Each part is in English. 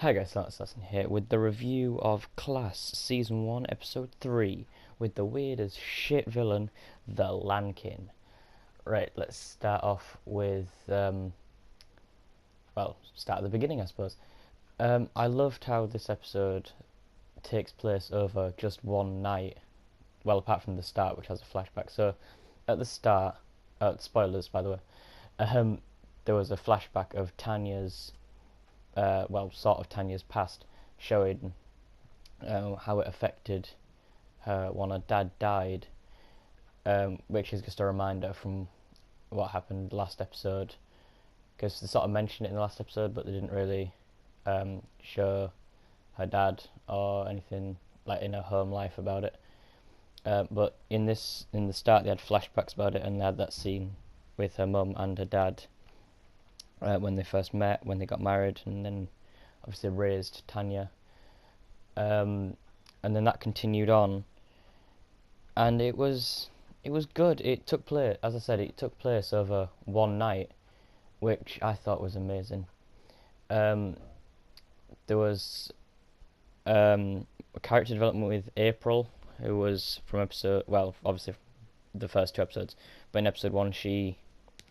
Hi guys, Assassin here with the review of Class Season 1 Episode 3 with the weird as shit villain, the Lankin. Right, let's start off with, start at the beginning I suppose. I loved how this episode takes place over just one night. Well, apart from the start, which has a flashback. So, at the start, spoilers by the way, um, there was a flashback of Tanya's sort of Tanya's past, showing how it affected her when her dad died, which is just a reminder from what happened last episode, because they sort of mentioned it in the last episode, but they didn't really show her dad or anything like in her home life about it. But in the start, they had flashbacks about it, and they had that scene with her mum and her dad when they first met, when they got married, and then obviously raised Tanya. And then that continued on, and it was good. It took place, as I said, it took place over one night, which I thought was amazing. Um, there was a character development with April, who was from obviously the first two episodes, but in episode one she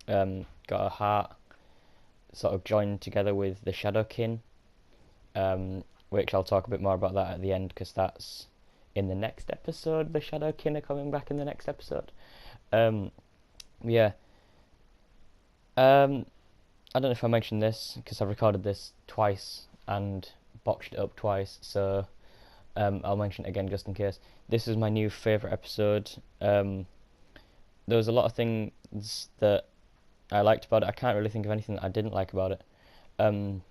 got her heart sort of joined together with the Shadowkin, which I'll talk a bit more about that at the end, because that's in the next episode. The Shadowkin are coming back in the next episode. Um, yeah. I don't know if I mentioned this, because I've recorded this twice and botched it up twice, so I'll mention it again just in case. This is my new favourite episode. There was a lot of things that I liked about it. I can't really think of anything that I didn't like about it. The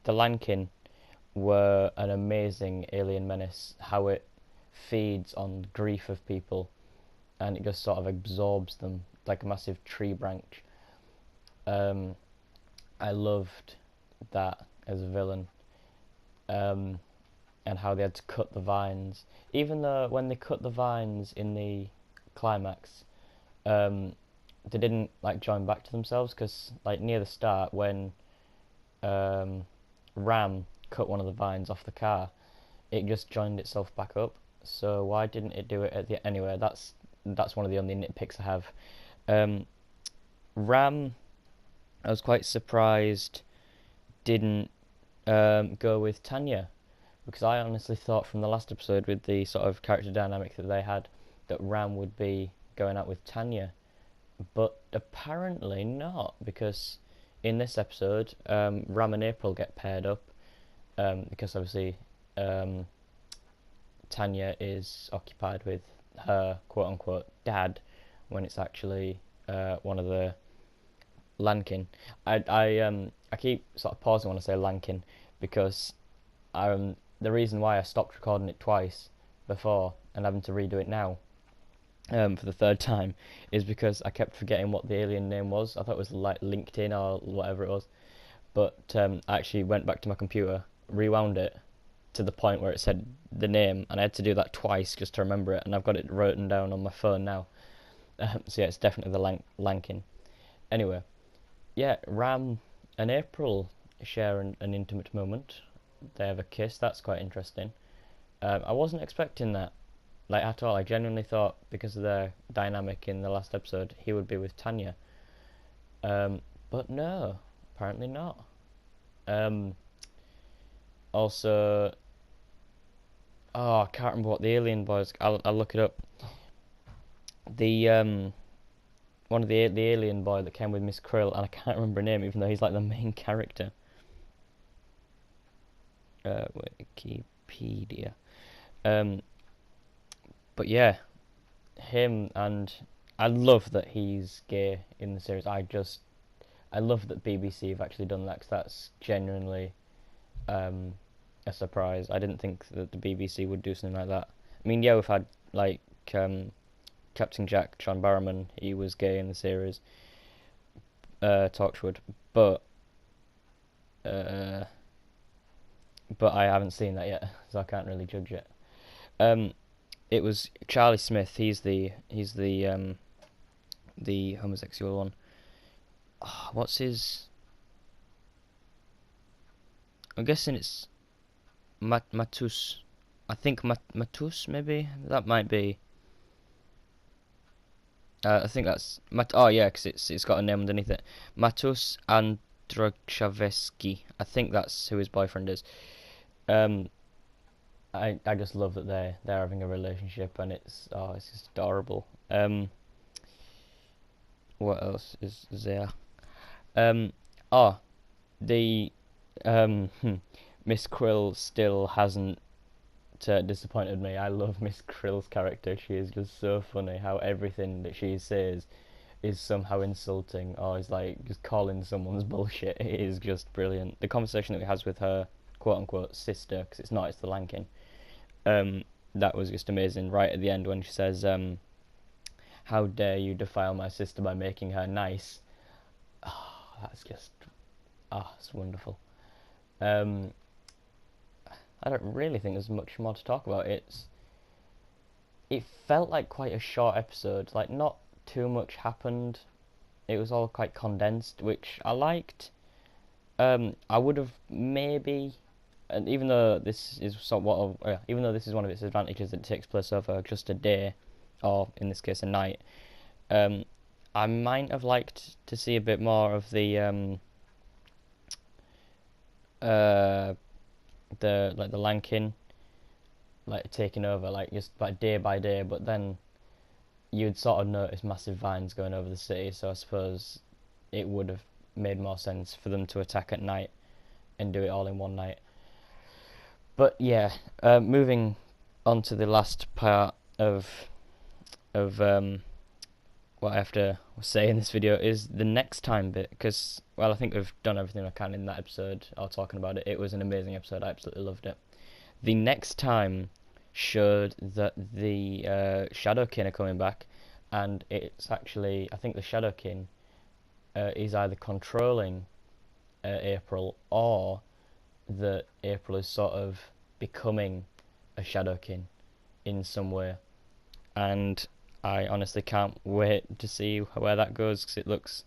Lankin were an amazing alien menace. How it feeds on grief of people, and it just sort of absorbs them like a massive tree branch. I loved that as a villain, and how they had to cut the vines. Even though when they cut the vines in the climax, they didn't like join back to themselves, because like near the start when Ram cut one of the vines off the car, it just joined itself back up. So why didn't it do it at the anyway? That's one of the only nitpicks I have. Ram, I was quite surprised didn't go with Tanya, because I honestly thought from the last episode, with the sort of character dynamic that they had, that Ram would be going out with Tanya, but apparently not, because in this episode, Ram and April get paired up, because obviously Tanya is occupied with her quote-unquote dad, when it's actually one of the Lankin. I keep sort of pausing when I say Lankin, because the reason why I stopped recording it twice before and having to redo it now, for the third time, is because I kept forgetting what the alien name was. I thought it was like LinkedIn or whatever it was, but I actually went back to my computer, rewound it to the point where it said the name, and I had to do that twice just to remember it, and I've got it written down on my phone now. So yeah, it's definitely the Lankin. Anyway, yeah, Ram and April share an intimate moment. They have a kiss. That's quite interesting. I wasn't expecting that, like, at all. I genuinely thought, because of their dynamic in the last episode, he would be with Tanya. But no, apparently not. Also, oh, I can't remember what the alien was. I'll look it up. The one of the alien boy that came with Miss Krill, and I can't remember her name, even though he's like the main character. Wikipedia. But yeah, him, and I love that he's gay in the series. I love that BBC have actually done that, because that's genuinely a surprise. I didn't think that the BBC would do something like that. I mean, yeah, we've had like Captain Jack, John Barrowman, he was gay in the series, Torchwood, but I haven't seen that yet, so I can't really judge it. It was Charlie Smith. The homosexual one. Oh, what's his? I'm guessing it's Matus. I think Matus, maybe? That might be. I think that's oh yeah, because it's got a name underneath it. Matus Andrzejewski. I think that's who his boyfriend is. Um, I just love that they're having a relationship, and it's just adorable. What else is there? Um, oh, the Miss Krill still hasn't disappointed me. I love Miss Krill's character. She is just so funny. How everything that she says is somehow insulting, or is like just calling someone's bullshit. It is just brilliant. The conversation that he has with her quote unquote sister, because it's not, it's the Lankin. Um, that was just amazing. Right at the end when she says, "How dare you defile my sister by making her nice?" Oh, that's just it's wonderful. Um, I don't really think there's much more to talk about. It felt like quite a short episode. Like not too much happened. It was all quite condensed, which I liked. I would have maybe, and even though this is somewhat of, even though this is one of its advantages, that it takes place over just a day, or in this case a night. Um, I might have liked to see a bit more of uh, the Lankin like taking over, like just like day by day. But then you'd sort of notice massive vines going over the city, so I suppose it would have made more sense for them to attack at night and do it all in one night. But yeah, moving on to the last part of what I have to say in this video is the next time bit, because well, I think we've done everything I can in that episode or talking about it. It was an amazing episode. I absolutely loved it. The next time showed that the Shadowkin are coming back, and it's actually, I think the Shadowkin is either controlling April, or that April is sort of becoming a Shadowkin in some way. And I honestly can't wait to see where that goes, because it looks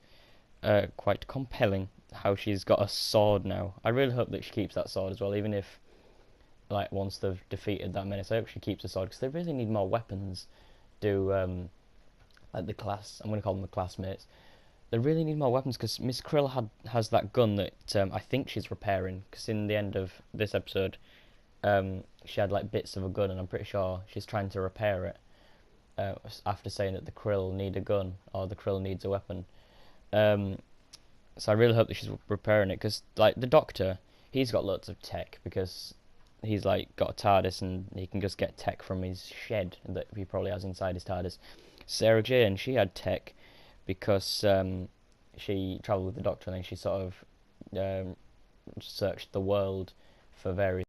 quite compelling how she's got a sword now. I really hope that she keeps that sword as well, even if like once they've defeated that menace. I hope she keeps the sword, because they really need more weapons. Like the class, I'm going to call them the classmates. They really need more weapons, because Miss Krill has that gun that I think she's repairing, because in the end of this episode she had like bits of a gun, and I'm pretty sure she's trying to repair it after saying that the Krill need a gun, or the Krill needs a weapon. So I really hope that she's repairing it, because like the Doctor, he's got lots of tech, because he's like got a TARDIS and he can just get tech from his shed that he probably has inside his TARDIS. Sarah Jane, she had tech because she travelled with the Doctor, and then she sort of searched the world for various